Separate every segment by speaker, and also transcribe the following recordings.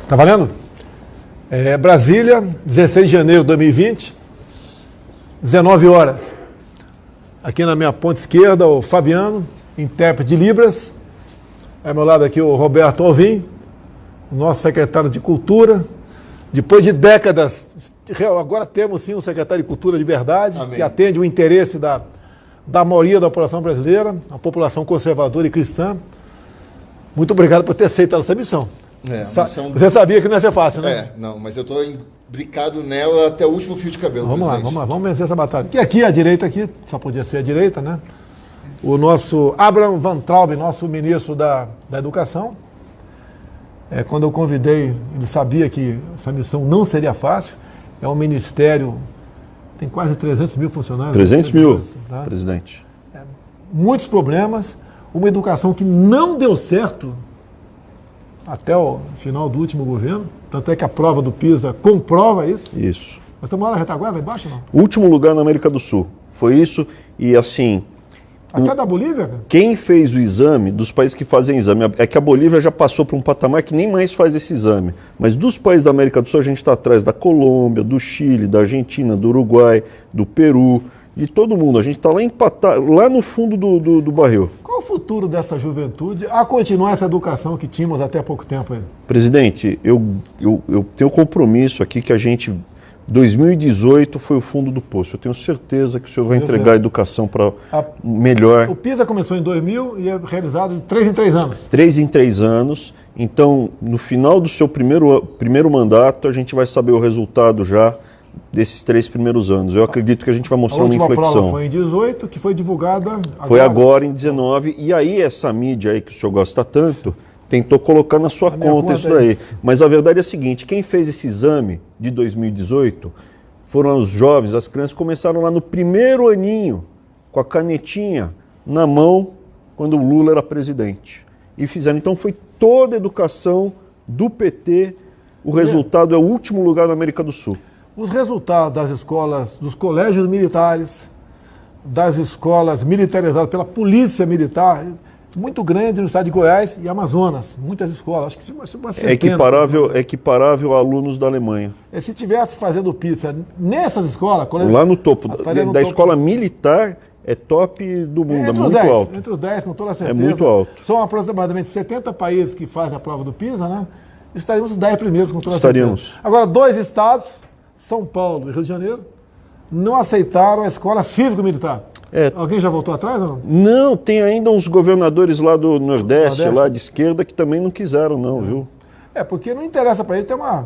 Speaker 1: Tá valendo? Brasília, 16 de janeiro de 2020, 19 horas. Aqui na minha ponta esquerda, o Fabiano, intérprete de Libras. Ao meu lado aqui o Roberto Alvim, nosso secretário de Cultura. Depois de décadas, agora temos sim um secretário de Cultura de verdade, Amém. Que atende o interesse da maioria da população brasileira, a população conservadora e cristã. Muito obrigado por ter aceitado essa missão. Você sabia que não ia ser fácil, né?
Speaker 2: Não, mas eu estou imbricado nela até o último fio de cabelo.
Speaker 1: Vamos lá, vamos vencer essa batalha. E aqui, a direita aqui, só podia ser a direita, né? O nosso Abraham Van Traub, nosso ministro da Educação. Quando eu convidei, ele sabia que essa missão não seria fácil. É um ministério, tem quase 300 mil funcionários.
Speaker 3: 300 mil, tá? Presidente.
Speaker 1: Muitos problemas, uma educação que não deu certo até o final do último governo, tanto é que a prova do PISA comprova isso.
Speaker 3: Isso.
Speaker 1: Nós estamos lá na retaguarda, lá embaixo, não?
Speaker 3: Último lugar na América do Sul. Foi isso e assim...
Speaker 1: Até da Bolívia? Cara?
Speaker 3: Quem fez o exame, dos países que fazem exame, é que a Bolívia já passou para um patamar que nem mais faz esse exame. Mas dos países da América do Sul, a gente está atrás da Colômbia, do Chile, da Argentina, do Uruguai, do Peru, de todo mundo. A gente está lá empatado, lá no fundo do barril.
Speaker 1: Qual o futuro dessa juventude a continuar essa educação que tínhamos até há pouco tempo aí?
Speaker 3: Presidente, eu tenho compromisso aqui que a gente... 2018 foi o fundo do poço. Eu tenho certeza que o senhor vai entregar a educação para melhor.
Speaker 1: O PISA começou em 2000 e é realizado de 3 em 3 anos.
Speaker 3: 3 em 3 anos. Então, no final do seu primeiro mandato, a gente vai saber o resultado já desses 3 primeiros anos. Eu acredito que a gente vai mostrar uma inflexão.
Speaker 1: A última prova foi em 18, que foi divulgada agora.
Speaker 3: Foi agora em 19. E aí essa mídia aí que o senhor gosta tanto... tentou colocar na sua conta isso daí. Mas a verdade é a seguinte, quem fez esse exame de 2018 foram os jovens, as crianças começaram lá no primeiro aninho, com a canetinha na mão, quando o Lula era presidente. E fizeram. Então foi toda a educação do PT, o resultado é o último lugar na América do Sul.
Speaker 1: Os resultados das escolas, dos colégios militares, das escolas militarizadas pela polícia militar... muito grande no estado de Goiás e Amazonas, muitas escolas, acho que uma centena.
Speaker 3: Equiparável a alunos da Alemanha.
Speaker 1: Se tivesse fazendo pizza nessas escolas...
Speaker 3: Lá no topo, da escola militar, é top do mundo, é muito alto.
Speaker 1: Entre os 10, com toda certeza.
Speaker 3: É muito alto.
Speaker 1: São aproximadamente 70 países que fazem a prova do PISA, né? Estaríamos os 10 primeiros, com toda certeza. Agora, 2 estados, São Paulo e Rio de Janeiro, não aceitaram a escola cívico-militar. Alguém já voltou atrás ou não?
Speaker 3: Não, tem ainda uns governadores lá do Nordeste, lá de esquerda, que também não quiseram, não, viu?
Speaker 1: Porque não interessa para ele ter uma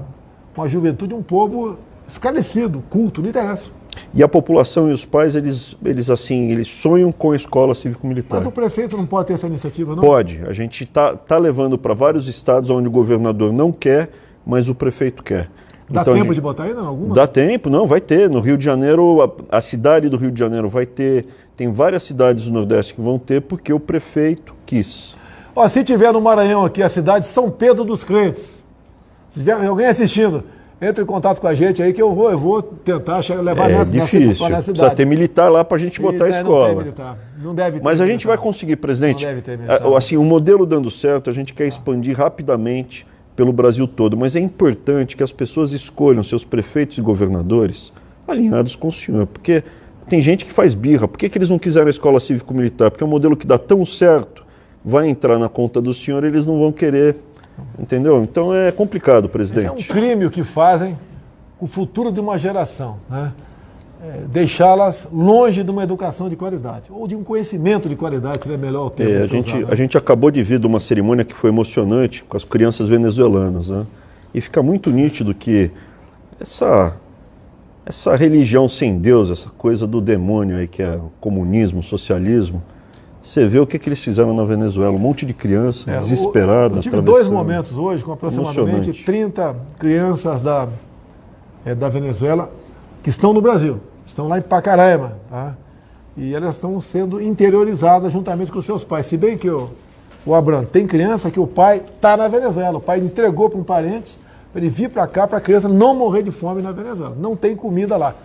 Speaker 1: juventude, um povo esclarecido, culto, não interessa.
Speaker 3: E a população e os pais, eles sonham com a escola cívico-militar.
Speaker 1: Mas o prefeito não pode ter essa iniciativa, não?
Speaker 3: Pode. A gente tá levando para vários estados onde o governador não quer, mas o prefeito quer.
Speaker 1: Dá tempo de botar ainda alguma?
Speaker 3: Dá tempo, não, vai ter. No Rio de Janeiro, a cidade do Rio de Janeiro vai ter. Tem várias cidades do Nordeste que vão ter, porque o prefeito quis.
Speaker 1: Se tiver no Maranhão aqui, a cidade de São Pedro dos Crentes, se tiver alguém assistindo, entre em contato com a gente aí que eu vou tentar levar nessa cidade.
Speaker 3: Precisa ter militar lá para a gente botar a escola.
Speaker 1: Não tem militar. Não deve ter.
Speaker 3: Mas a gente vai conseguir, presidente.
Speaker 1: Não deve ter militar.
Speaker 3: Assim, o modelo dando certo, a gente quer expandir rapidamente pelo Brasil todo, mas é importante que as pessoas escolham seus prefeitos e governadores alinhados com o senhor, porque tem gente que faz birra. Por que eles não quiseram a escola cívico-militar? Porque é um modelo que dá tão certo, vai entrar na conta do senhor e eles não vão querer, entendeu? Então é complicado, presidente.
Speaker 1: Esse é um crime o que fazem com o futuro de uma geração, né? Deixá-las longe de uma educação de qualidade, ou de um conhecimento de qualidade, seria melhor o termo.
Speaker 3: A gente acabou de vir de uma cerimônia que foi emocionante com as crianças venezuelanas, né? E fica muito nítido que essa religião sem Deus, essa coisa do demônio aí que é o comunismo, o socialismo, você vê o que eles fizeram na Venezuela, um monte de criança desesperada.
Speaker 1: Eu tive 2 momentos hoje com aproximadamente 30 crianças da Venezuela que estão no Brasil. Estão lá em Pacaraima, tá? E elas estão sendo interiorizadas juntamente com os seus pais. Se bem que o Abraham tem criança que o pai está na Venezuela. O pai entregou para um parente para ele vir para cá para a criança não morrer de fome na Venezuela. Não tem comida lá.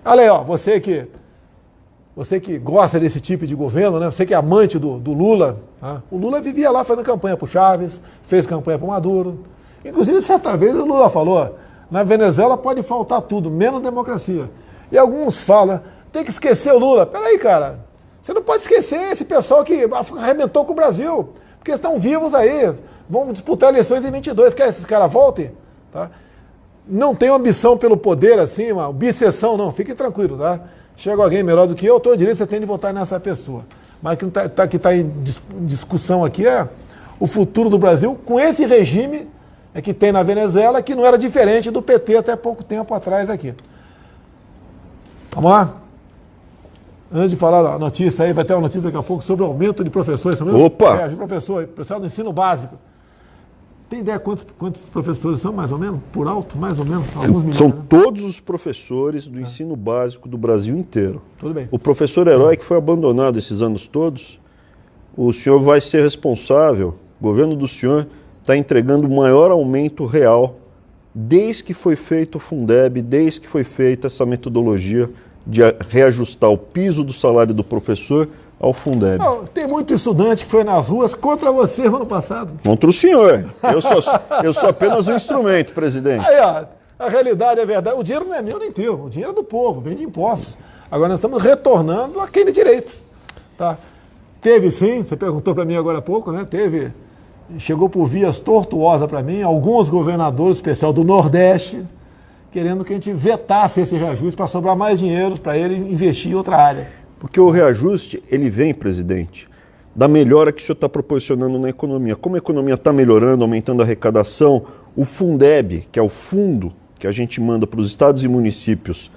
Speaker 1: Olha aí, você que gosta desse tipo de governo, né? Você que é amante do Lula. Tá? O Lula vivia lá fazendo campanha para o Chaves, fez campanha para o Maduro. Inclusive, certa vez o Lula falou, na Venezuela pode faltar tudo, menos democracia. E alguns falam, tem que esquecer o Lula. Peraí, cara, você não pode esquecer esse pessoal que arrebentou com o Brasil, porque estão vivos aí, vão disputar eleições em 22, quer que esses caras voltem? Tá? Não tenho ambição pelo poder, assim, uma obsessão, não, fique tranquilo, tá? Chega alguém melhor do que eu, todo direito você tem de votar nessa pessoa. Mas o que está em discussão aqui é o futuro do Brasil com esse regime que tem na Venezuela, que não era diferente do PT até pouco tempo atrás aqui. Vamos lá? Antes de falar a notícia aí, vai ter uma notícia daqui a pouco sobre o aumento de professores.
Speaker 3: Opa!
Speaker 1: Professor, pessoal do ensino básico. Tem ideia quantos professores são, mais ou menos? Por alto, mais ou menos? Alguns milhões,
Speaker 3: são
Speaker 1: né?
Speaker 3: todos os professores do ensino básico do Brasil inteiro.
Speaker 1: Tudo bem.
Speaker 3: O professor herói que foi abandonado esses anos todos, o senhor vai ser responsável, o governo do senhor está entregando o maior aumento real desde que foi feito o Fundeb, desde que foi feita essa metodologia de reajustar o piso do salário do professor ao Fundeb.
Speaker 1: Não, tem muito estudante que foi nas ruas contra você ano passado.
Speaker 3: Contra o senhor. Eu sou apenas um instrumento, presidente.
Speaker 1: Aí, ó, a realidade é verdade. O dinheiro não é meu nem teu, o dinheiro é do povo, vem de impostos. Agora nós estamos retornando aquele direito. Tá? Teve sim, você perguntou para mim agora há pouco, né? Chegou por vias tortuosas para mim, alguns governadores, especial do Nordeste, querendo que a gente vetasse esse reajuste para sobrar mais dinheiro para ele investir em outra área.
Speaker 3: Porque o reajuste, ele vem, presidente, da melhora que o senhor está proporcionando na economia. Como a economia está melhorando, aumentando a arrecadação, o Fundeb, que é o fundo que a gente manda para os estados e municípios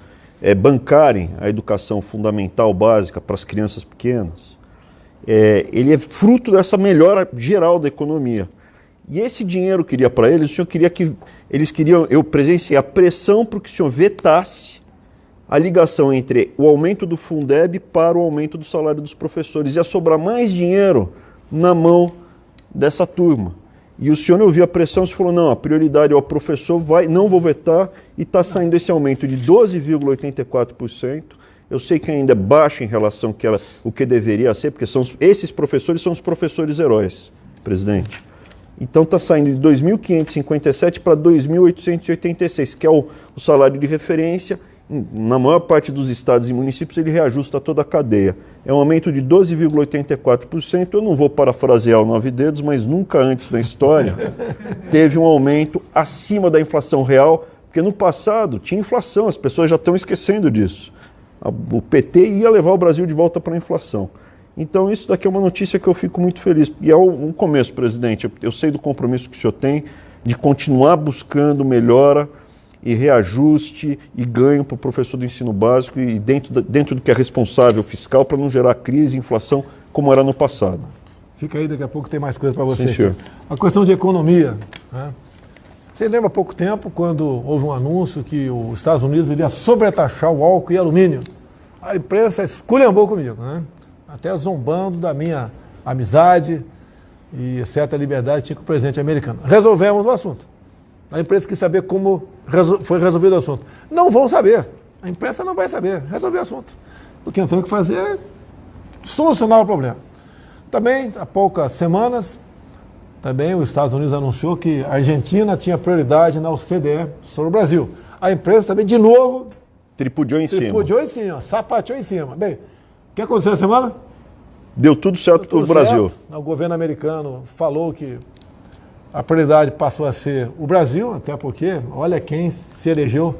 Speaker 3: bancarem a educação fundamental básica para as crianças pequenas, ele é fruto dessa melhora geral da economia. E esse dinheiro que iria para eles, o senhor queria que eles queriam, eu presenciei a pressão para que o senhor vetasse a ligação entre o aumento do Fundeb para o aumento do salário dos professores. Ia sobrar mais dinheiro na mão dessa turma. E o senhor ouviu a pressão e falou, não, a prioridade é o professor, não vou vetar, e está saindo esse aumento de 12,84%. Eu sei que ainda é baixo em relação ao que deveria ser, porque esses professores são os professores heróis, presidente. Então está saindo de 2.557 para 2.886, que é o salário de referência. Na maior parte dos estados e municípios ele reajusta toda a cadeia. É um aumento de 12,84%. Eu não vou parafrasear o 9 dedos, mas nunca antes na história teve um aumento acima da inflação real, porque no passado tinha inflação, as pessoas já estão esquecendo disso. O PT ia levar o Brasil de volta para a inflação. Então isso daqui é uma notícia que eu fico muito feliz. E é um começo, presidente. Eu sei do compromisso que o senhor tem de continuar buscando melhora e reajuste e ganho para o professor do ensino básico e dentro do que é responsável fiscal para não gerar crise e inflação como era no passado.
Speaker 1: Fica aí, daqui a pouco tem mais coisa para você.
Speaker 3: Sim, senhor.
Speaker 1: A questão de economia. Né? Você lembra há pouco tempo quando houve um anúncio que os Estados Unidos iria sobretaxar o álcool e alumínio? A imprensa esculhambou comigo, né? Até zombando da minha amizade e certa liberdade tinha com o presidente americano. Resolvemos o assunto. A imprensa quis saber como foi resolvido o assunto. Não vão saber. A imprensa não vai saber. Resolver o assunto. O que nós temos que fazer é solucionar o problema. Também, há poucas semanas, também os Estados Unidos anunciou que a Argentina tinha prioridade na OCDE sobre o Brasil. A imprensa também, de novo,
Speaker 3: tripudiou em cima,
Speaker 1: sapateou em cima. Bem, o que aconteceu essa semana?
Speaker 3: Deu tudo certo para o Brasil.
Speaker 1: O governo americano falou que a prioridade passou a ser o Brasil, até porque, olha quem se elegeu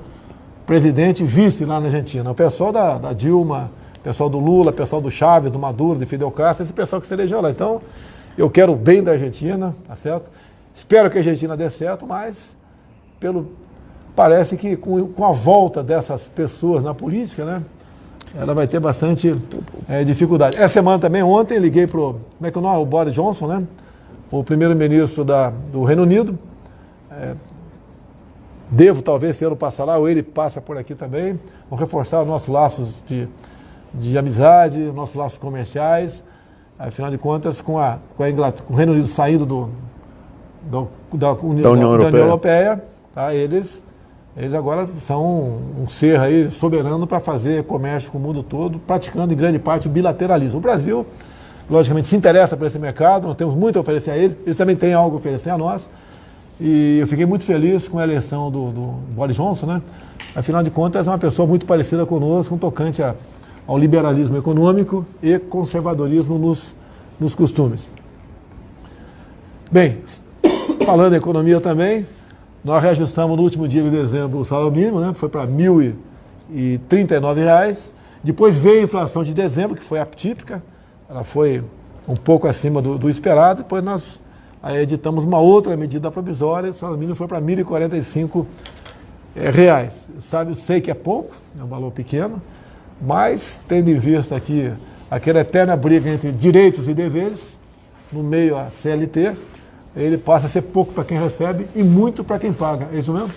Speaker 1: presidente e vice lá na Argentina. O pessoal da Dilma, o pessoal do Lula, o pessoal do Chávez, do Maduro, de Fidel Castro, esse pessoal que se elegeu lá. Então, eu quero o bem da Argentina, tá certo? Espero que a Argentina dê certo, mas parece que com a volta dessas pessoas na política, né, ela vai ter bastante dificuldade. Essa semana também, ontem, liguei para o Boris Johnson, né? O primeiro-ministro do Reino Unido. Devo, talvez, se ele passar lá, ou ele passa por aqui também. Vamos reforçar os nossos laços de amizade, nossos laços comerciais. Afinal de contas, com o Reino Unido saindo da União Europeia, tá? Eles agora são um ser aí soberano para fazer comércio com o mundo todo, praticando em grande parte o bilateralismo. O Brasil, logicamente, se interessa por esse mercado, nós temos muito a oferecer a eles também têm algo a oferecer a nós, E eu fiquei muito feliz com a eleição do Boris Johnson, né? Afinal de contas, é uma pessoa muito parecida conosco, um tocante ao liberalismo econômico e conservadorismo nos costumes. Bem, falando em economia também, nós reajustamos no último dia de dezembro o salário mínimo, né? Foi para R$ 1.039. Depois veio a inflação de dezembro, que foi atípica, ela foi um pouco acima do esperado. Depois nós editamos uma outra medida provisória, o salário mínimo foi para R$ 1.045. Eu sei que é pouco, é um valor pequeno, mas tendo em vista aqui aquela eterna briga entre direitos e deveres, no meio a CLT, ele passa a ser pouco para quem recebe e muito para quem paga. É isso mesmo?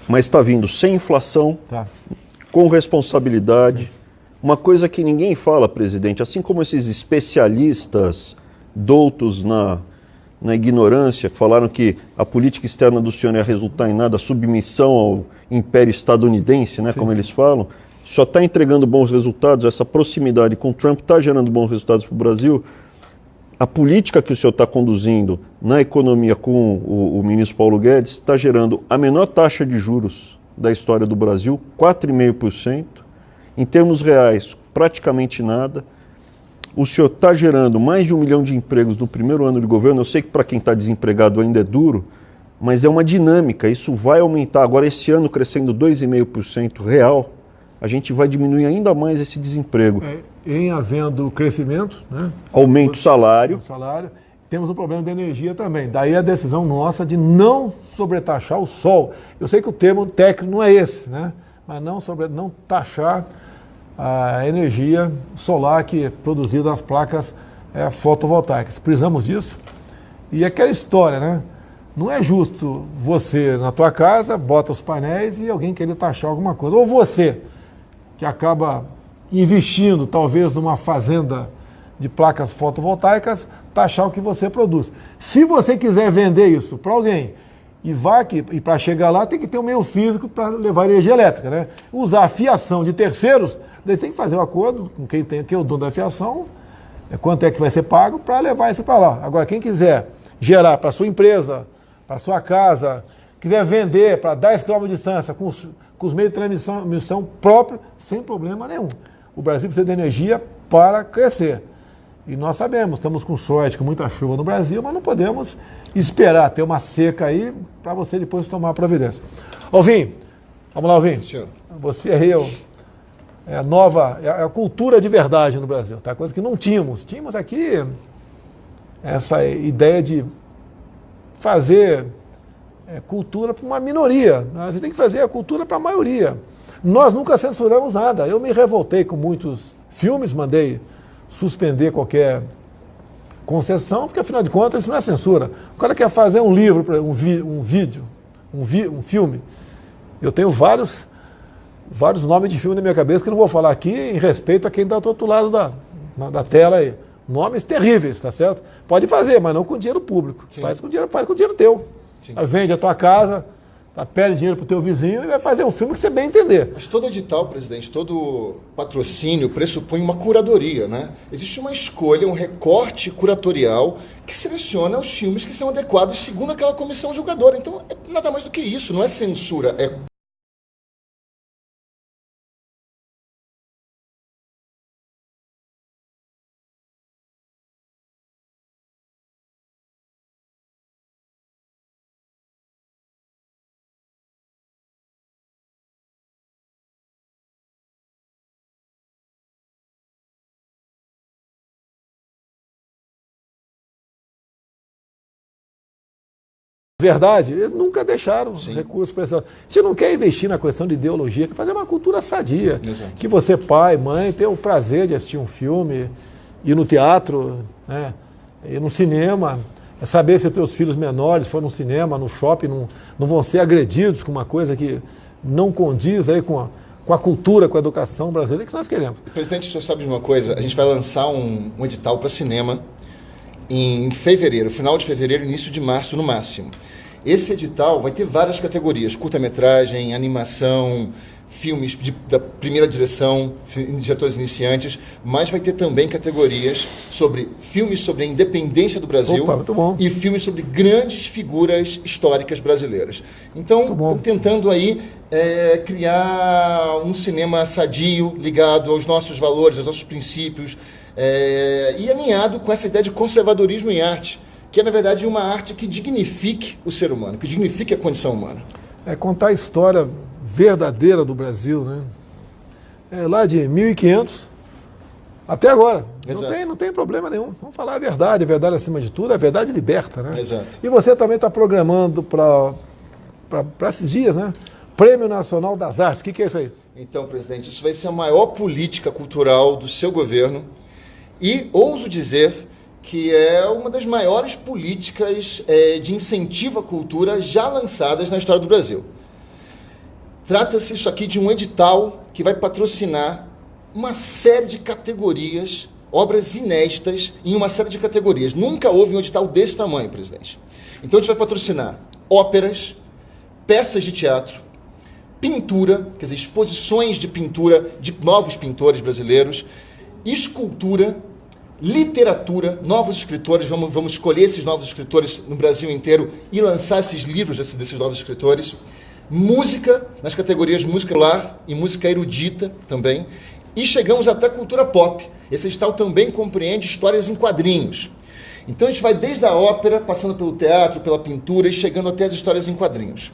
Speaker 3: Mas está vindo sem inflação,
Speaker 1: Tá.
Speaker 3: com responsabilidade.
Speaker 1: Sim.
Speaker 3: Uma coisa que ninguém fala, presidente, assim como esses especialistas doutos na ignorância, que falaram que a política externa do senhor ia resultar em nada, submissão ao império estadunidense, né, como eles falam, só está entregando bons resultados, essa proximidade com Trump está gerando bons resultados para o Brasil. A política que o senhor está conduzindo na economia com o ministro Paulo Guedes está gerando a menor taxa de juros da história do Brasil, 4,5%. Em termos reais, praticamente nada. O senhor está gerando mais de 1 milhão de empregos no primeiro ano de governo. Eu sei que para quem está desempregado ainda é duro, mas é uma dinâmica. Isso vai aumentar. Agora, esse ano, crescendo 2,5% real, a gente vai diminuir ainda mais esse desemprego.
Speaker 1: Em havendo crescimento, né?
Speaker 3: Aumenta o salário.
Speaker 1: Temos um problema de energia também. Daí a decisão nossa de não sobretaxar o sol. Eu sei que o termo técnico não é esse, né? Mas não taxar a energia solar que é produzida nas placas fotovoltaicas. Precisamos disso. E aquela história, né? Não é justo você, na tua casa, bota os painéis e alguém querer taxar alguma coisa. Ou você, que acaba investindo, talvez, numa fazenda de placas fotovoltaicas, taxar o que você produz. Se você quiser vender isso para alguém e para chegar lá tem que ter um meio físico para levar energia elétrica, né? Usar a fiação de terceiros, daí tem que fazer um acordo com quem é o dono da fiação, quanto é que vai ser pago para levar isso para lá. Agora, quem quiser gerar para sua empresa, para sua casa, quiser vender para 10 km de distância com os meios de transmissão próprios, sem problema nenhum. O Brasil precisa de energia para crescer. E nós sabemos, estamos com sorte, com muita chuva no Brasil, mas não podemos esperar ter uma seca aí para você depois tomar providência. Alvim, vamos lá, Alvim.
Speaker 2: Senhor.
Speaker 1: Você é a cultura de verdade no Brasil, tá? Coisa que não tínhamos. Tínhamos aqui essa ideia de fazer cultura para uma minoria. A gente tem que fazer a cultura para a maioria. Nós nunca censuramos nada. Eu me revoltei com muitos filmes, mandei suspender qualquer concessão, porque afinal de contas isso não é censura. O cara quer fazer um livro, um filme. Eu tenho vários nomes de filme na minha cabeça que eu não vou falar aqui em respeito a quem está do outro lado da tela aí. Nomes terríveis, tá certo? Pode fazer, mas não com dinheiro público. Faz com dinheiro teu. Sim. Vende a tua casa, pede dinheiro para o teu vizinho e vai fazer um filme que você bem entender.
Speaker 2: Mas todo edital, presidente, todo patrocínio pressupõe uma curadoria, né? Existe uma escolha, um recorte curatorial que seleciona os filmes que são adequados segundo aquela comissão julgadora. Então, é nada mais do que isso, não é censura, é...
Speaker 1: Verdade, eles nunca deixaram recursos para isso. A gente não quer investir na questão de ideologia, quer fazer uma cultura sadia.
Speaker 2: Exato.
Speaker 1: Que você, pai, mãe, tenha o prazer de assistir um filme, ir no teatro, né, ir no cinema, saber se os teus filhos menores foram no cinema, no shopping, não vão ser agredidos com uma coisa que não condiz aí com a cultura, com a educação brasileira que nós queremos.
Speaker 2: Presidente, o senhor sabe de uma coisa? A gente vai lançar um edital para cinema em fevereiro, final de fevereiro, início de março no máximo. Esse edital vai ter várias categorias, curta-metragem, animação, filmes da primeira direção, diretores iniciantes, mas vai ter também categorias sobre filmes sobre a independência do Brasil.
Speaker 1: Opa, muito bom.
Speaker 2: E filmes sobre grandes figuras históricas brasileiras. Então, estamos tentando aí criar um cinema sadio, ligado aos nossos valores, aos nossos princípios, e alinhado com essa ideia de conservadorismo em arte, que é, na verdade, uma arte que dignifique o ser humano, que dignifique a condição humana.
Speaker 1: É contar a história verdadeira do Brasil, né? Lá de 1500 até agora. Não tem problema nenhum. Vamos falar a verdade acima de tudo, a verdade liberta, né?
Speaker 2: Exato.
Speaker 1: E você também está programando para esses dias, né? Prêmio Nacional das Artes. O que é isso aí?
Speaker 2: Então, presidente, isso vai ser a maior política cultural do seu governo e ouso dizer que é uma das maiores políticas de incentivo à cultura já lançadas na história do Brasil. Trata-se isso aqui de um edital que vai patrocinar uma série de categorias, obras inéditas em uma série de categorias. Nunca houve um edital desse tamanho, presidente. Então a gente vai patrocinar óperas, peças de teatro, pintura, quer dizer, exposições de pintura de novos pintores brasileiros, escultura, literatura, novos escritores, vamos escolher esses novos escritores no Brasil inteiro e lançar esses livros desses novos escritores, música, nas categorias música popular e música erudita também, e chegamos até cultura pop. Esse edital também compreende histórias em quadrinhos. Então a gente vai desde a ópera, passando pelo teatro, pela pintura e chegando até as histórias em quadrinhos.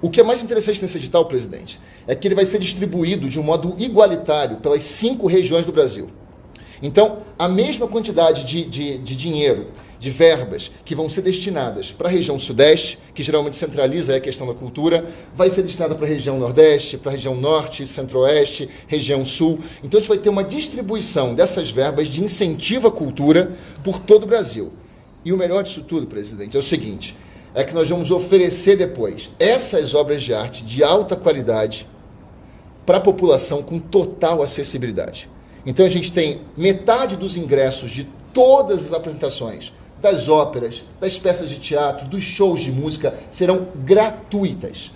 Speaker 2: O que é mais interessante nesse edital, presidente, é que ele vai ser distribuído de um modo igualitário pelas 5 regiões do Brasil. Então, a mesma quantidade de dinheiro, de verbas que vão ser destinadas para a região Sudeste, que geralmente centraliza a questão da cultura, vai ser destinada para a região Nordeste, para a região Norte, Centro-Oeste, região Sul. Então, a gente vai ter uma distribuição dessas verbas de incentivo à cultura por todo o Brasil. E o melhor disso tudo, presidente, é o seguinte, é que nós vamos oferecer depois essas obras de arte de alta qualidade para a população com total acessibilidade. Então a gente tem metade dos ingressos de todas as apresentações, das óperas, das peças de teatro, dos shows de música, serão gratuitas.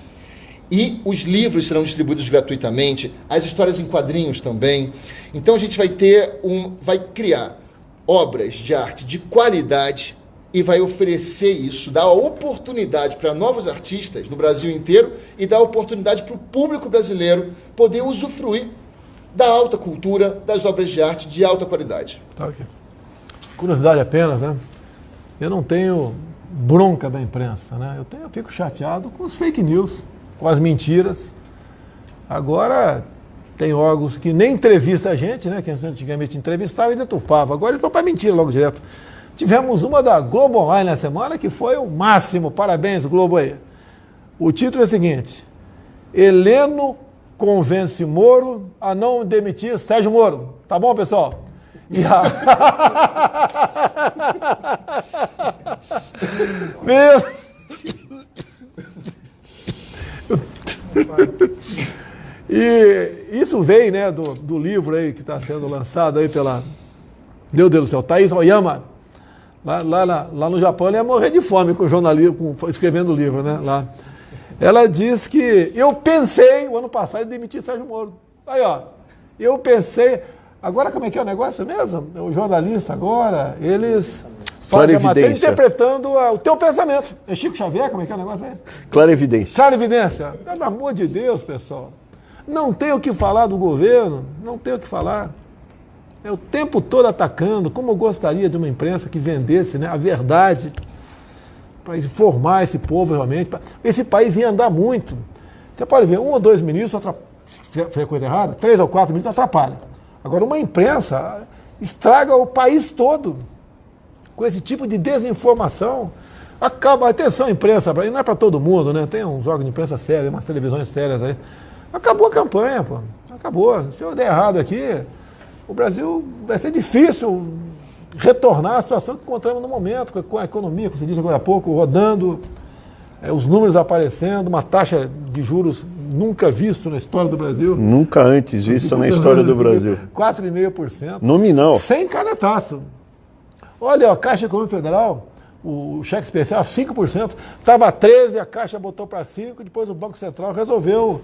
Speaker 2: E os livros serão distribuídos gratuitamente, as histórias em quadrinhos também. Então a gente vai criar obras de arte de qualidade e vai oferecer isso, dar a oportunidade para novos artistas no Brasil inteiro e dar a oportunidade para o público brasileiro poder usufruir da alta cultura, das obras de arte de alta qualidade.
Speaker 1: Tá aqui. Curiosidade apenas, né? Eu não tenho bronca da imprensa, né? Eu fico chateado com os fake news, com as mentiras. Agora, tem órgãos que nem entrevista a gente, né? Que antigamente entrevistava e deturpava. Agora eles vão para mentira logo direto. Tivemos uma da Globo Online na semana que foi o máximo. Parabéns, Globo aí. O título é o seguinte: Heleno convence Moro a não demitir Sérgio Moro. Tá bom, pessoal? E E isso veio, né, do livro aí que está sendo lançado aí pela... Meu Deus do céu, Thaís Oyama. Lá no Japão ele ia morrer de fome com o jornalismo, escrevendo o livro, né? Lá. Ela diz que eu pensei, o ano passado, em demitir Sérgio Moro. Aí, ó, eu pensei... Agora, como é que é o negócio mesmo? O jornalista agora, eles fazem a matéria interpretando o teu pensamento. É Chico Xavier? Como é que é o negócio aí?
Speaker 3: Clarividência.
Speaker 1: Clarividência. Pelo amor de Deus, pessoal. Não tem o que falar do governo, não tem o que falar. É o tempo todo atacando. Como eu gostaria de uma imprensa que vendesse, né, a verdade para informar esse povo realmente. Esse país ia andar muito. Você pode ver, 1 ou 2 ministros, fez coisa errada, 3 ou 4 ministros atrapalham. Agora, uma imprensa estraga o país todo com esse tipo de desinformação. Acaba, atenção, imprensa, não é para todo mundo, né? Tem uns órgãos de imprensa sérios, umas televisões sérias aí. Acabou a campanha, pô. Acabou. Se eu der errado aqui, o Brasil vai ser difícil retornar à situação que encontramos no momento, com a economia, como você disse agora há pouco, rodando, os números aparecendo, uma taxa de juros nunca visto na história do Brasil.
Speaker 3: Nunca antes visto na história do Brasil.
Speaker 1: 4,5%.
Speaker 3: Nominal.
Speaker 1: Sem canetaço. Olha, a Caixa Econômica Federal, o cheque especial, 5%. Estava a 13%, a Caixa botou para 5%, depois o Banco Central resolveu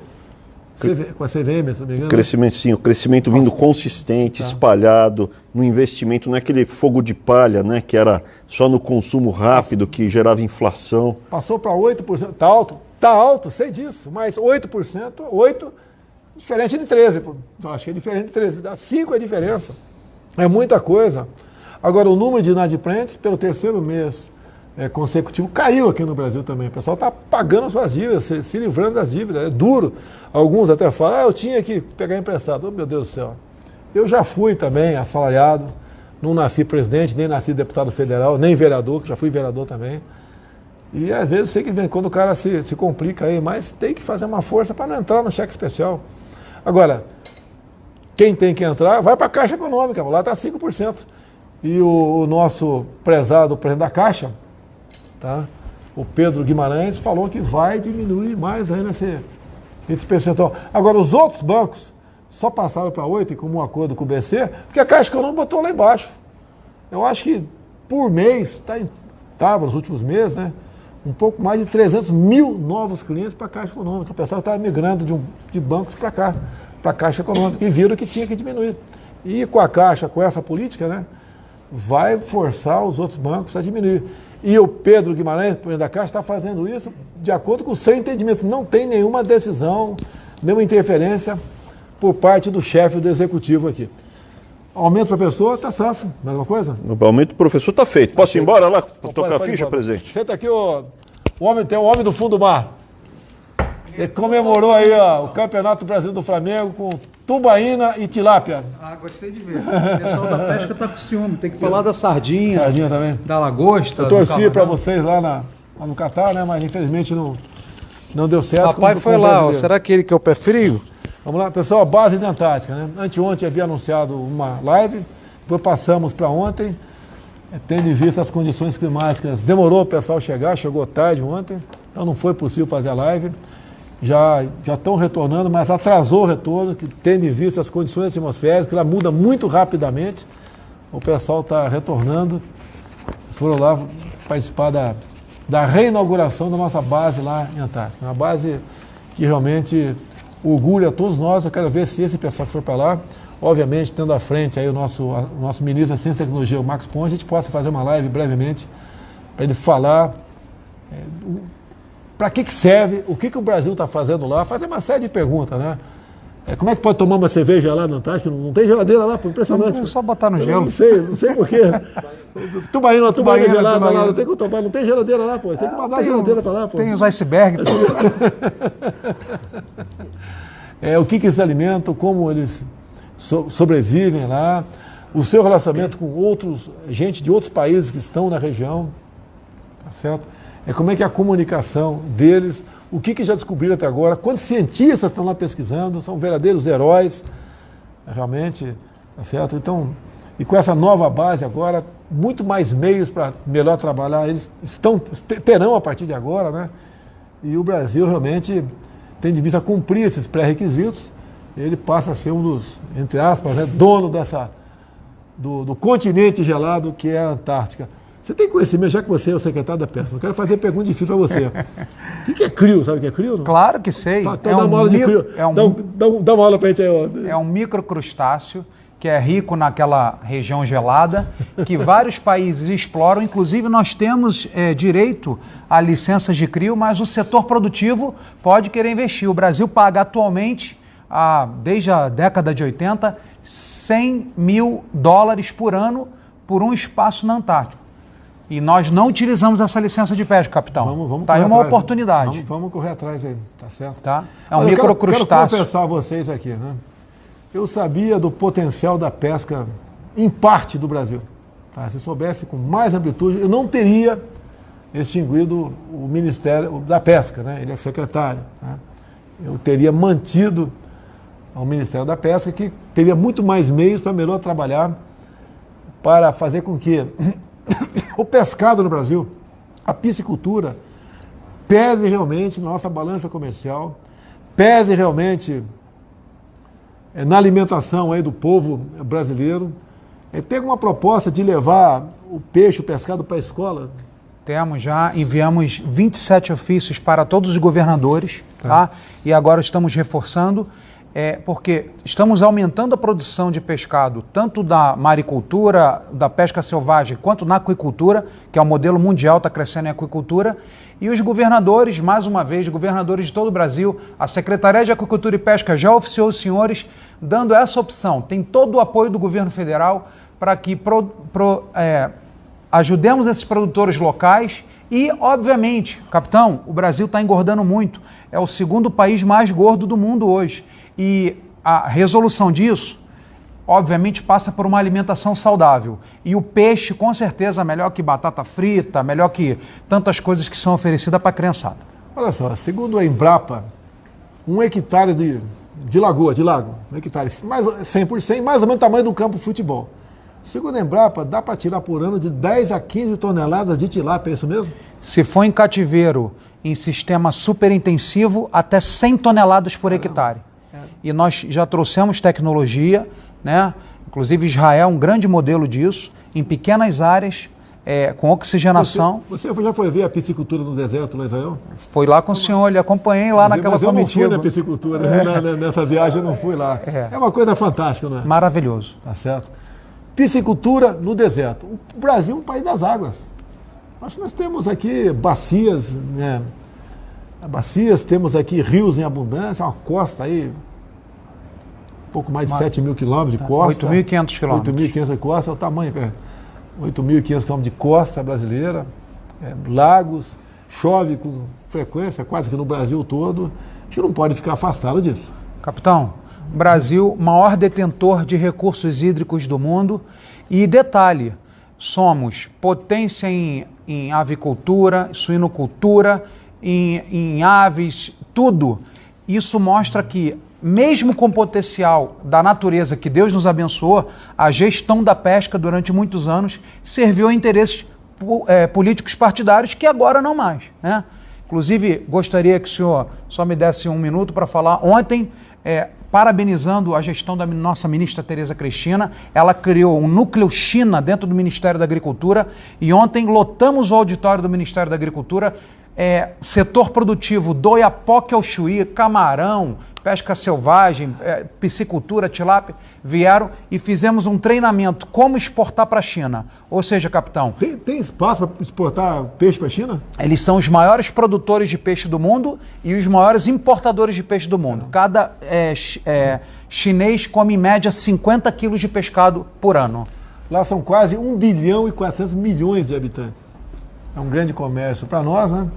Speaker 1: Com a CVM, se não me engano.
Speaker 3: Crescimento, sim, o crescimento vindo consistente, espalhado, no investimento, não é aquele fogo de palha, né, que era só no consumo rápido, que gerava inflação.
Speaker 1: Passou para 8%, tá alto, sei disso, mas 8%, 8%, diferente de 13%. Eu achei diferente de 13%, dá 5% a diferença. É muita coisa. Agora, o número de inadimplentes, pelo terceiro mês consecutivo, caiu aqui no Brasil também. O pessoal está pagando suas dívidas, se livrando das dívidas. É duro. Alguns até falam, eu tinha que pegar emprestado. Oh, meu Deus do céu. Eu já fui também assalariado, não nasci presidente, nem nasci deputado federal, nem vereador, que já fui vereador também. E às vezes sei que quando o cara se complica aí, mas tem que fazer uma força para não entrar no cheque especial. Agora, quem tem que entrar, vai para a Caixa Econômica, lá está 5%. E o nosso prezado presidente da Caixa, tá? O Pedro Guimarães, falou que vai diminuir mais ainda esse percentual. Agora, os outros bancos só passaram para 8% em comum acordo com o BC, porque a Caixa Econômica botou lá embaixo. Eu acho que por mês, estava nos últimos meses, né? Um pouco mais de 300 mil novos clientes para a Caixa Econômica. O pessoal estava migrando de bancos para cá, para a Caixa Econômica, e viram que tinha que diminuir. E com a Caixa, com essa política, né, vai forçar os outros bancos a diminuir. E o Pedro Guimarães, presidente da Caixa, está fazendo isso de acordo com o seu entendimento. Não tem nenhuma decisão, nenhuma interferência por parte do chefe do executivo aqui. Aumento para professor, está safo. Mais uma coisa?
Speaker 3: O aumento do professor está feito. Posso ir embora lá tocar a ficha, presidente?
Speaker 1: Senta aqui, tem o homem do fundo do mar. Ele comemorou aí o Campeonato Brasileiro do Flamengo com tubaína e tilápia.
Speaker 4: Ah, gostei de ver. O pessoal da pesca tá com ciúme. Tem que falar da sardinha.
Speaker 1: Sardinha também.
Speaker 4: Da lagosta.
Speaker 1: Eu torci para vocês lá no Catar, né? Mas infelizmente não deu certo.
Speaker 4: Papai foi lá, ó. Será que ele que é o pé frio?
Speaker 1: Vamos lá, pessoal, base de Antártica, né? Anteontem havia anunciado uma live, depois passamos para ontem, tendo em vista as condições climáticas. Demorou o pessoal chegar, chegou tarde ontem, então não foi possível fazer a live. Já estão retornando, mas atrasou o retorno, tendo em vista as condições atmosféricas, que ela muda muito rapidamente. O pessoal está retornando, foram lá participar da reinauguração da nossa base lá em Antártica. Uma base que realmente orgulha a todos nós. Eu quero ver se esse pessoal for para lá, obviamente tendo à frente aí o nosso ministro da Ciência e Tecnologia, o Marcos Pontes, a gente possa fazer uma live brevemente para ele falar para que serve, o que o Brasil está fazendo lá, fazer uma série de perguntas, né? Como é que pode tomar uma cerveja lá na Antártica? Não tem geladeira lá, pô, impressionante.
Speaker 4: Não, é só botar no gelo.
Speaker 1: Não sei por quê. Tubaína gelada lá, não tem como tomar, não tem geladeira lá, pô. Tem que mandar a geladeira para lá, pô.
Speaker 4: Tem os icebergs.
Speaker 1: O que eles alimentam, como eles sobrevivem lá, o seu relacionamento com gente de outros países que estão na região, tá certo? Como é que é a comunicação deles, o que já descobriram até agora, quantos cientistas estão lá pesquisando, são verdadeiros heróis, realmente, tá certo? Então, e com essa nova base agora, muito mais meios para melhor trabalhar, eles terão a partir de agora, né? E o Brasil realmente tem de vista cumprir esses pré-requisitos, ele passa a ser um dos, entre aspas, né, dono do continente gelado que é a Antártica. Você tem conhecimento, já que você é o secretário da Pesca, eu quero fazer pergunta difícil para você. O que é CRIO? Sabe o que é CRIO? Não?
Speaker 4: Claro que sei.
Speaker 1: Então dá uma aula de CRIO. Dá uma aula para a gente aí.
Speaker 4: É um microcrustáceo que é rico naquela região gelada, que vários países exploram. Inclusive, nós temos direito a licenças de CRIO, mas o setor produtivo pode querer investir. O Brasil paga atualmente, desde a década de 80, $100 mil por ano por um espaço na Antártica. E nós não utilizamos essa licença de pesca, capitão.
Speaker 1: Vamos
Speaker 4: tá aí uma oportunidade.
Speaker 1: Vamos correr atrás aí, tá certo?
Speaker 4: Tá? É um microcrustáceo.
Speaker 1: Quero confessar a vocês aqui, né? Eu sabia do potencial da pesca em parte do Brasil. Tá? Se soubesse com mais amplitude, eu não teria extinguido o Ministério da Pesca, né? Ele é secretário. Né? Eu teria mantido o Ministério da Pesca, que teria muito mais meios para melhor trabalhar, para fazer com que o pescado no Brasil, a piscicultura, pese realmente na nossa balança comercial, pese realmente na alimentação aí do povo brasileiro. Tem uma proposta de levar o peixe, o pescado para a escola,
Speaker 4: Temos já, enviamos 27 ofícios para todos os governadores, tá? E agora estamos reforçando, porque estamos aumentando a produção de pescado, tanto da maricultura, da pesca selvagem, quanto na aquicultura, que é o modelo mundial, está crescendo em aquicultura. E os governadores, mais uma vez, governadores de todo o Brasil, a Secretaria de Aquicultura e Pesca já oficiou os senhores, dando essa opção. Tem todo o apoio do governo federal para que ajudemos esses produtores locais e, obviamente, capitão, o Brasil está engordando muito. É o segundo país mais gordo do mundo hoje. E a resolução disso, obviamente, passa por uma alimentação saudável. E o peixe, com certeza, melhor que batata frita, melhor que tantas coisas que são oferecidas para a criançada.
Speaker 1: Olha só, segundo a Embrapa, 1 hectare de lago, um hectare, mais 100 por 100, mais ou menos o tamanho do campo de futebol. Segundo a Embrapa, dá para tirar por ano de 10 a 15 toneladas de tilápia, é isso mesmo?
Speaker 4: Se for em cativeiro, em sistema super intensivo, até 100 toneladas por hectare. E nós já trouxemos tecnologia, né? Inclusive Israel é um grande modelo disso, em pequenas áreas, com oxigenação.
Speaker 1: Você já foi ver a piscicultura no deserto lá em Israel?
Speaker 4: Foi lá com o senhor, lhe acompanhei lá naquela comitiva.
Speaker 1: Mas eu não fui na piscicultura, nessa viagem eu não fui lá. É uma coisa fantástica, não é?
Speaker 4: Maravilhoso.
Speaker 1: Tá certo. Piscicultura no deserto. O Brasil é um país das águas. Nós temos aqui bacias, né? Bacias, temos aqui rios em abundância, uma costa aí, um pouco mais de 7 mil quilômetros de costa.
Speaker 4: 8.500 quilômetros.
Speaker 1: 8.500 de costa, é o tamanho, 8.500 quilômetros de costa brasileira, lagos, chove com frequência, quase que no Brasil todo. A gente não pode ficar afastado disso.
Speaker 4: Capitão, Brasil, maior detentor de recursos hídricos do mundo. E detalhe, somos potência em avicultura, suinocultura, em aves, tudo. Isso mostra que, mesmo com o potencial da natureza que Deus nos abençoou, a gestão da pesca durante muitos anos serviu a interesses políticos partidários que agora não mais, né? Inclusive, gostaria que o senhor só me desse um minuto para falar. Ontem, parabenizando a gestão da nossa ministra Tereza Cristina, ela criou um núcleo China dentro do Ministério da Agricultura e ontem lotamos o auditório do Ministério da Agricultura. Setor produtivo do Oiapoque ao Chuí, camarão, pesca selvagem, piscicultura, tilápia, vieram e fizemos um treinamento como exportar para a China. Ou seja, capitão...
Speaker 1: Tem espaço para exportar peixe para a China?
Speaker 4: Eles são os maiores produtores de peixe do mundo e os maiores importadores de peixe do mundo. Cada chinês come em média 50 quilos de pescado por ano.
Speaker 1: Lá são quase 1 bilhão e 400 milhões de habitantes. É um grande comércio para nós, né?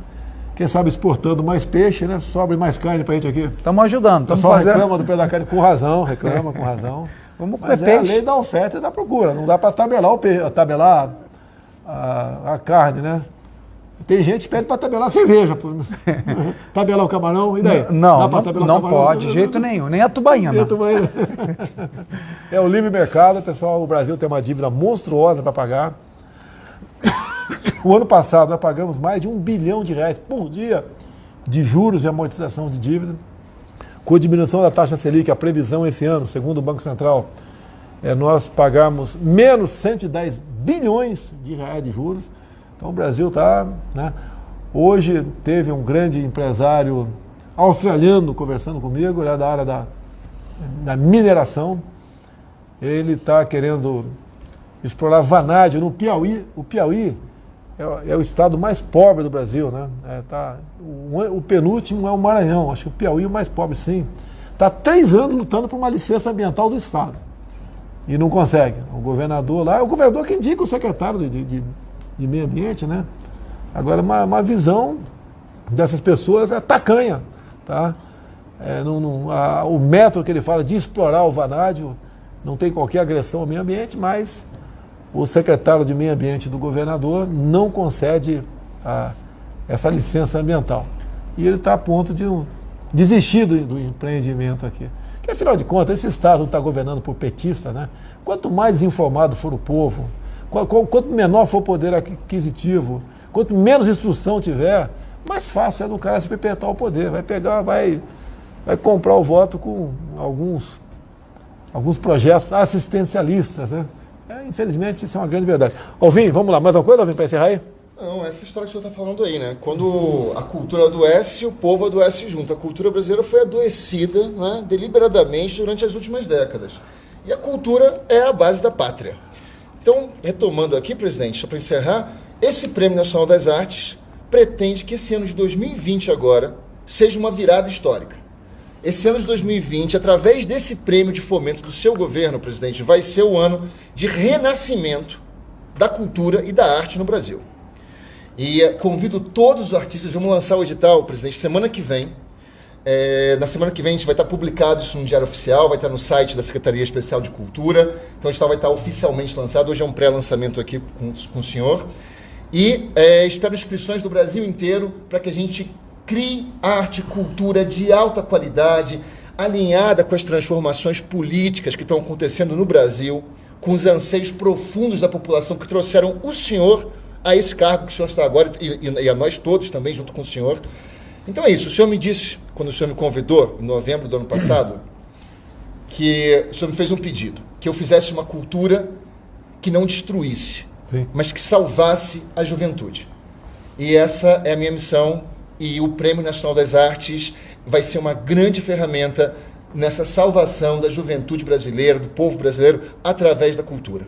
Speaker 1: Quem sabe exportando mais peixe, né? Sobre mais carne pra gente aqui.
Speaker 4: Estamos ajudando.
Speaker 1: O pessoal reclama do preço da carne com razão, reclama com razão.
Speaker 4: Vamos comer
Speaker 1: peixe.
Speaker 4: É
Speaker 1: a lei da oferta e da procura. Não dá para tabelar a carne, né? Tem gente que pede para tabelar cerveja. Tabelar o camarão, e daí?
Speaker 4: Não pode, de jeito nenhum. Nem a tubaína.
Speaker 1: É o livre mercado, pessoal. O Brasil tem uma dívida monstruosa para pagar. O ano passado nós pagamos mais de R$1 bilhão por dia de juros e amortização de dívida. Com a diminuição da taxa Selic, a previsão esse ano, segundo o Banco Central, nós pagamos menos 110 bilhões de reais de juros. Então o Brasil está... né? Hoje teve um grande empresário australiano conversando comigo, ele é da área da mineração. Ele está querendo explorar vanádio no Piauí. O Piauí é o estado mais pobre do Brasil, né? O penúltimo é o Maranhão, acho que o Piauí é o mais pobre, sim. Está há 3 anos lutando por uma licença ambiental do estado e não consegue. O governador lá, é o governador que indica o secretário de meio ambiente, né? Agora, uma visão dessas pessoas é tacanha, tá? O método que ele fala de explorar o vanádio não tem qualquer agressão ao meio ambiente, mas o secretário de meio ambiente do governador não concede essa licença ambiental. E ele está a ponto de desistir do empreendimento aqui. Porque, afinal de contas, esse estado não está governando por petista, né? Quanto mais desinformado for o povo, quanto menor for o poder aquisitivo, quanto menos instrução tiver, mais fácil é do cara se perpetuar o poder. Vai comprar o voto com alguns projetos assistencialistas, né? Infelizmente, isso é uma grande verdade. Alvin, vamos lá, mais uma coisa, Alvin, para encerrar aí?
Speaker 2: Não, essa história que o senhor está falando aí, né? Quando a cultura adoece, o povo adoece junto. A cultura brasileira foi adoecida, né, deliberadamente durante as últimas décadas. E a cultura é a base da pátria. Então, retomando aqui, presidente, só para encerrar, esse Prêmio Nacional das Artes pretende que esse ano de 2020 agora seja uma virada histórica. Esse ano de 2020, através desse prêmio de fomento do seu governo, presidente, vai ser o ano de renascimento da cultura e da arte no Brasil. E convido todos os artistas, vamos lançar o edital, presidente, semana que vem. Na semana que vem a gente vai estar publicado isso no Diário Oficial, vai estar no site da Secretaria Especial de Cultura, então o edital vai estar oficialmente lançado, hoje é um pré-lançamento aqui com o senhor. E espero inscrições do Brasil inteiro para que a gente crie arte e cultura de alta qualidade, alinhada com as transformações políticas que estão acontecendo no Brasil, com os anseios profundos da população que trouxeram o senhor a esse cargo que o senhor está agora e a nós todos também, junto com o senhor. Então é isso, o senhor me disse, quando o senhor me convidou, em novembro do ano passado, que o senhor me fez um pedido, que eu fizesse uma cultura que não destruísse, sim, mas que salvasse a juventude. E essa é a minha missão, e o Prêmio Nacional das Artes vai ser uma grande ferramenta nessa salvação da juventude brasileira, do povo brasileiro, através da cultura.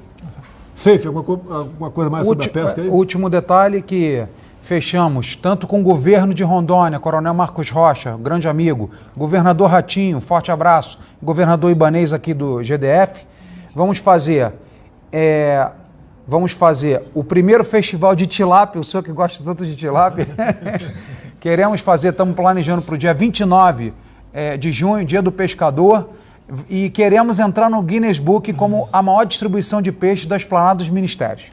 Speaker 1: Seif, alguma coisa mais sobre a pesca aí?
Speaker 4: Último detalhe que fechamos, tanto com o governo de Rondônia, Coronel Marcos Rocha, grande amigo, governador Ratinho, forte abraço, governador Ibanez aqui do GDF, vamos fazer o primeiro festival de tilápia, o senhor que gosta tanto de tilápia, queremos fazer, estamos planejando para o dia 29 de junho, dia do pescador, e queremos entrar no Guinness Book como a maior distribuição de peixe da esplanada dos ministérios.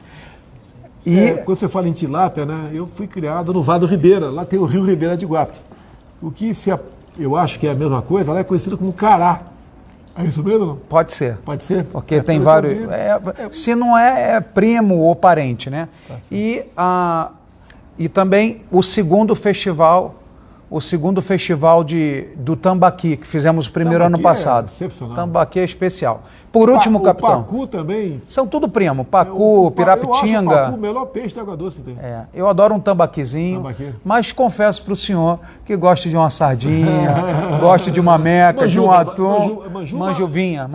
Speaker 1: Quando você fala em tilápia, né, eu fui criado no Vado Ribeira, lá tem o Rio Ribeira de Guape. O que eu acho que é a mesma coisa, ela é conhecida como cará. É isso mesmo? Não?
Speaker 4: Pode ser.
Speaker 1: Pode ser?
Speaker 4: Porque tem vários... se não é primo ou parente, né? Tá, e também o segundo festival do Tambaqui, que fizemos o primeiro ano passado.
Speaker 1: Excepcional.
Speaker 4: Tambaqui é especial. Por último, capitão.
Speaker 1: O pacu também.
Speaker 4: São tudo primo. Pacu, pirapitinga.
Speaker 1: Eu acho o pacu o melhor peixe de água doce que tem.
Speaker 4: Eu adoro um tambaquizinho, mas confesso para o senhor que gosto de uma sardinha, gosto de uma meca, de um atum. Manjubinha.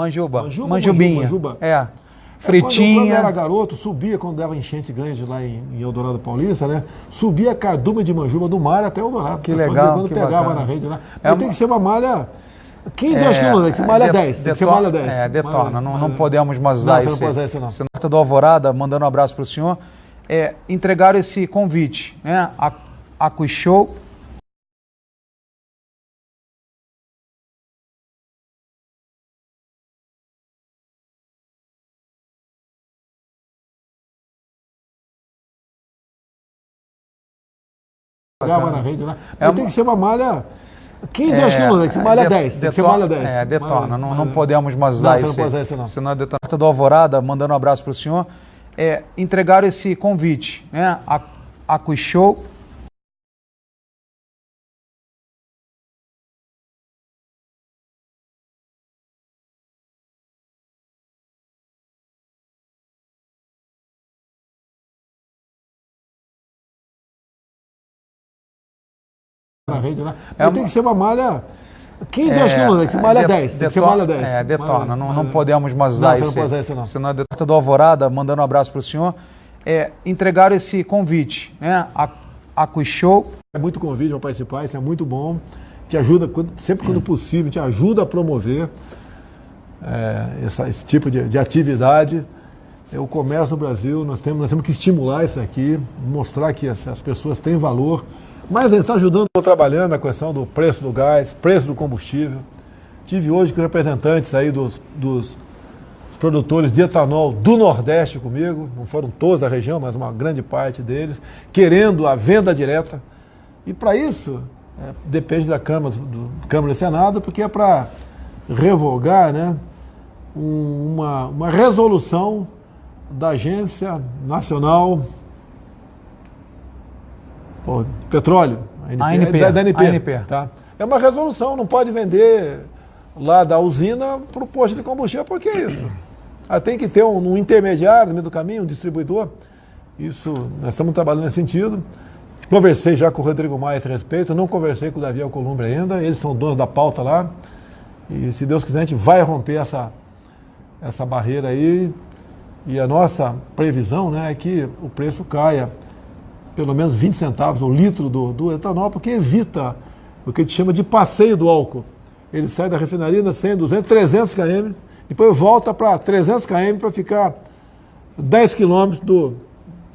Speaker 4: Fritinha.
Speaker 1: Quando eu era garoto, subia, quando dava enchente grande lá em Eldorado Paulista, né? Subia a cardume de manjuba do mar até Eldorado.
Speaker 4: Que legal.
Speaker 1: Quando pegava na rede lá. Mas tem que ser uma malha 15, acho que não, tem que ser malha 10. Tem que ser malha 10.
Speaker 4: Detona. Não podemos mais usar isso.
Speaker 1: Não pode usar isso, não.
Speaker 4: Senador do Alvorada, mandando um abraço para o senhor. Entregaram esse convite, né? A Quiz Show.
Speaker 1: Pegava na rede lá. Mas tem que ser uma malha 15, acho que não, tem que ser malha 10. Tem que ser malha 10.
Speaker 4: Detona. Não podemos mais usar isso.
Speaker 1: Não pode usar isso, não.
Speaker 4: Senador do Alvorada, mandando um abraço para o senhor. Entregaram esse convite, né? A Quiz Show.
Speaker 1: Na rede lá. Mas tem que ser uma malha 15, acho que não, tem que ser malha 10. Tem que ser malha 10.
Speaker 4: Detona. Não podemos mais usar isso.
Speaker 1: Não pode usar isso, não.
Speaker 4: Senador do Alvorada, mandando um abraço para o senhor. Entregaram esse convite, né? A Quiz Show.
Speaker 1: É muito convite para participar, isso é muito bom. Te ajuda, sempre quando possível, te ajuda a promover esse tipo de atividade. O comércio no Brasil, nós temos que estimular isso aqui, mostrar que as pessoas têm valor. Mas ele está ajudando, estou trabalhando na questão do preço do gás, preço do combustível. Tive hoje com representantes aí dos produtores de etanol do Nordeste comigo, não foram todos da região, mas uma grande parte deles, querendo a venda direta. E para isso, depende da Câmara e Senado, porque é para revogar, né, uma resolução da Agência Nacional Petróleo, da ANP. Tá? É uma resolução, não pode vender lá da usina para o posto de combustível, por que isso? Tem que ter um intermediário no meio do caminho, um distribuidor. Isso, nós estamos trabalhando nesse sentido. Conversei já com o Rodrigo Maia a esse respeito, não conversei com o Davi Alcolumbre ainda, eles são donos da pauta lá. E se Deus quiser, a gente vai romper essa barreira aí. E a nossa previsão, né, é que o preço caia pelo menos 20 centavos o litro do etanol, porque evita o que a gente chama de passeio do álcool. Ele sai da refinaria 100, 200, 300 km, depois volta para 300 km para ficar 10 quilômetros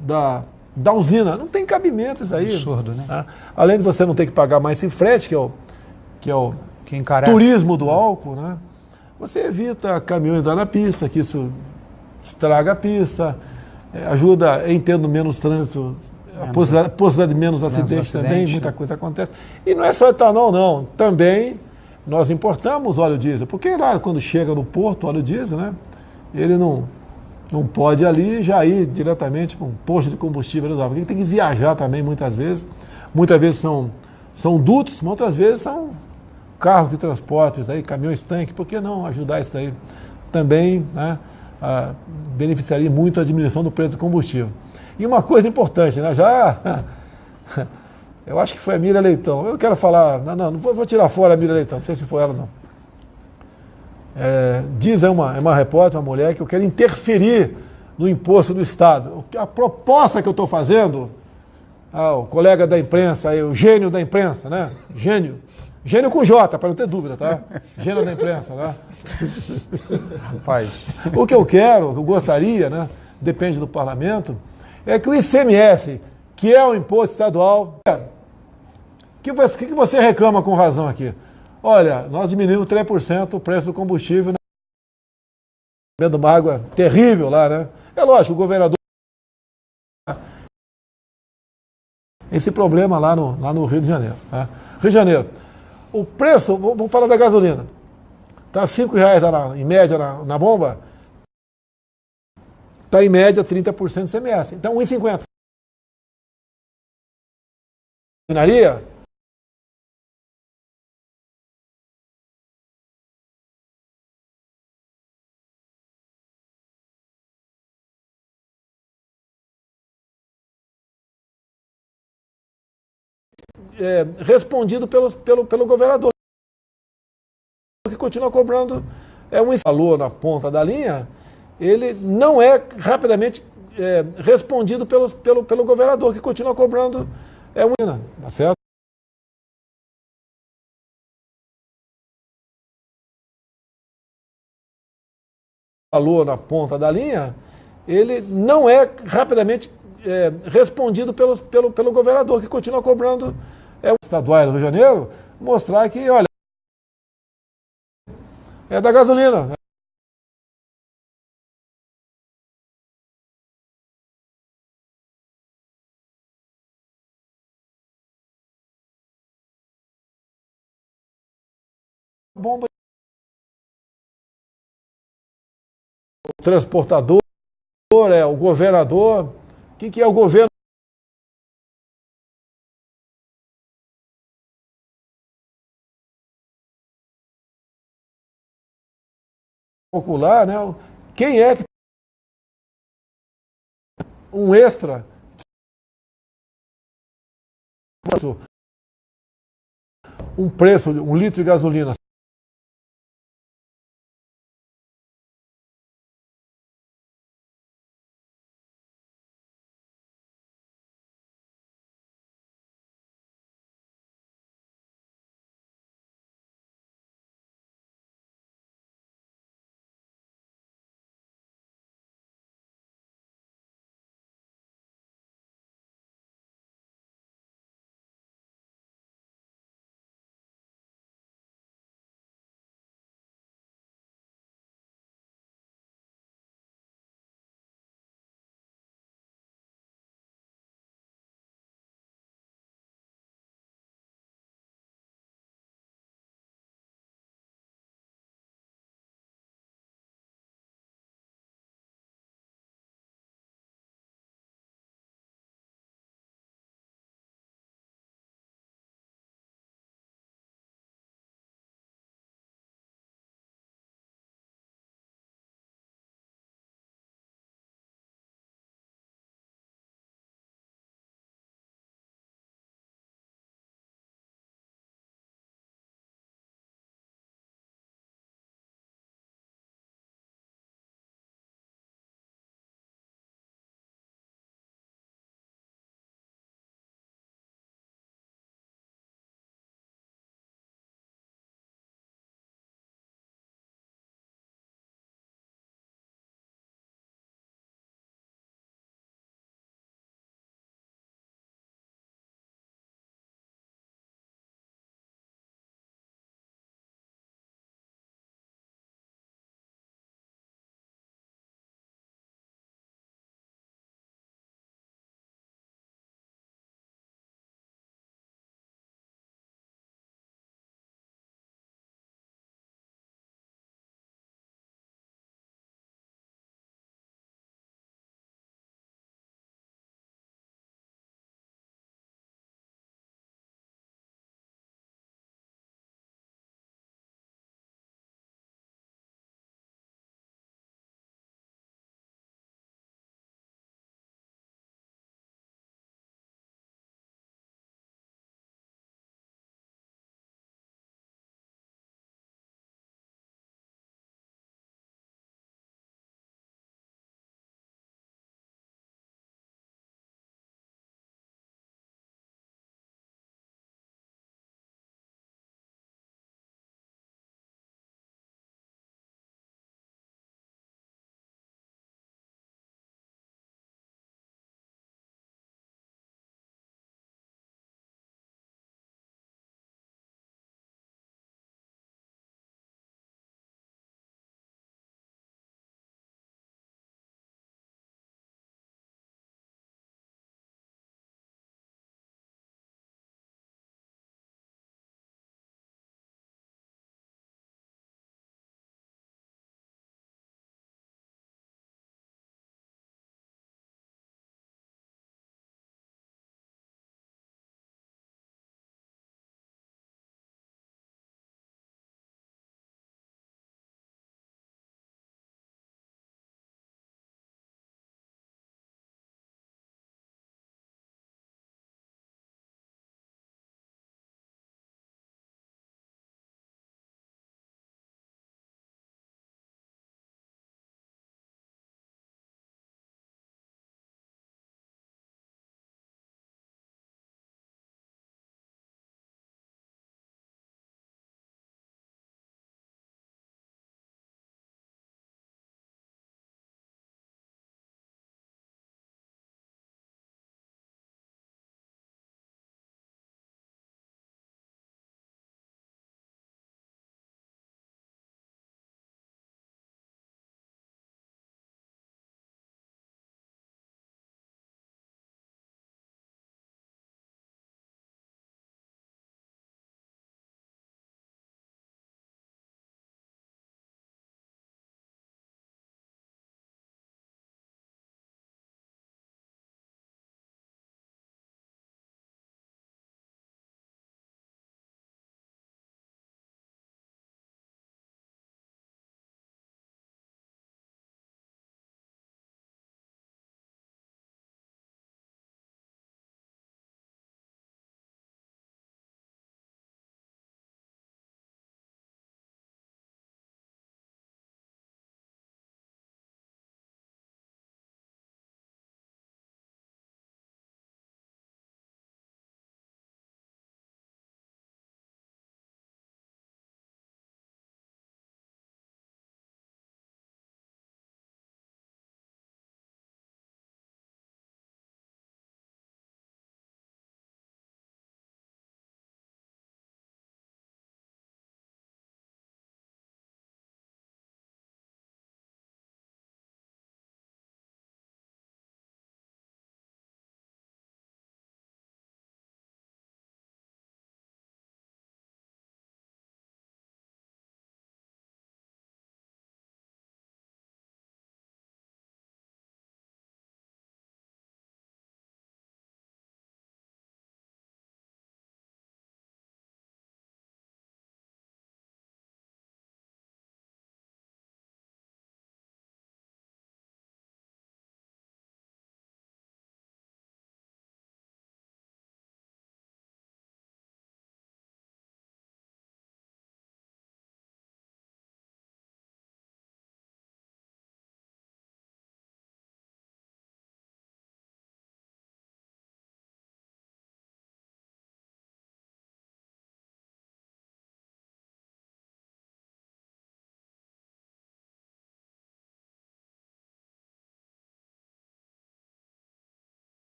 Speaker 1: da usina. Não tem cabimento isso aí.
Speaker 4: Absurdo, né?
Speaker 1: Tá? Além de você não ter que pagar mais esse frete, que é o turismo do álcool, né? Você evita caminhões andar na pista, que isso estraga a pista, ajuda em tendo menos trânsito, a possibilidade de menos acidentes também, muita coisa acontece. E não é só etanol, não. Também nós importamos óleo diesel, porque lá quando chega no porto, óleo diesel, né? Ele não pode ali já ir diretamente para um posto de combustível. Porque tem que viajar também muitas vezes. Muitas vezes são dutos, muitas vezes são carros que transportam isso aí, caminhões-tanque. Por que não ajudar isso aí? Também, né, beneficiaria muito a diminuição do preço do combustível. E uma coisa importante, né? Eu acho que foi a Miriam Leitão. Eu não quero falar, não vou tirar fora a Miriam Leitão, não sei se foi ela não. Diz uma repórter, uma mulher, que eu quero interferir no imposto do Estado. A proposta que eu estou fazendo, o colega da imprensa, o gênio da imprensa, né? Gênio com J, para não ter dúvida, tá? Gênio da imprensa, tá?
Speaker 4: Rapaz.
Speaker 1: O que eu quero, o que eu gostaria, né? Depende do parlamento, é que o ICMS, que é um imposto estadual, o que você reclama com razão aqui? Olha, nós diminuímos 3% o preço do combustível, né? Bebendo uma água terrível lá, né? É lógico, o governador... Esse problema lá no Rio de Janeiro. Tá? Rio de Janeiro. O preço, vamos falar da gasolina. Está R$5 em média na bomba. Está em média 30% de ICMS. Então, R$1,50. Refinaria, respondido pelo governador, que continua cobrando um valor na ponta da linha, ele não é rapidamente respondido pelo governador, que continua cobrando tá certo? Valor na ponta da linha, ele não é rapidamente respondido pelo governador, que continua cobrando estaduais do Rio de Janeiro, mostrar que, olha, é da gasolina. Bomba. O transportador, o governador. O que é o governo? Popular, né? Quem é que um extra um preço, 1 litro de gasolina